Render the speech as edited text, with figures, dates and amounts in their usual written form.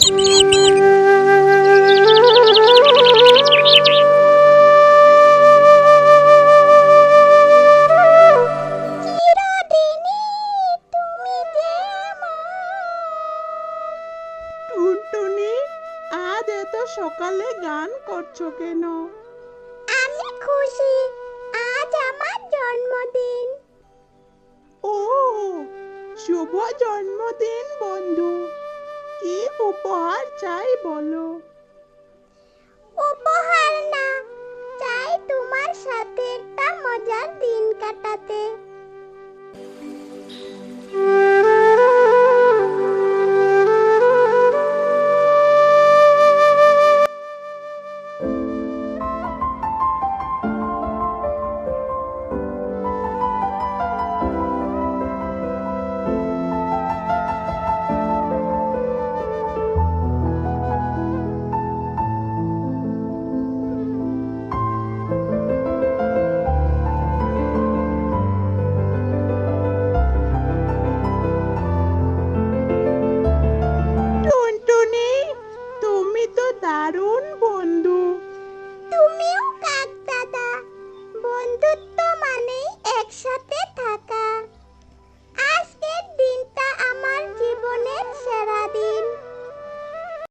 টুনটুনি, আজ এত সকালে গান করছো কেন? আমি খুশি, আজ আমার জন্মদিন। ও, শুভ জন্মদিন বন্ধু। কি উপহার চাই বলো? উপহার না, চাই তোমার সাথে একটা মজার দিন কাটাতে।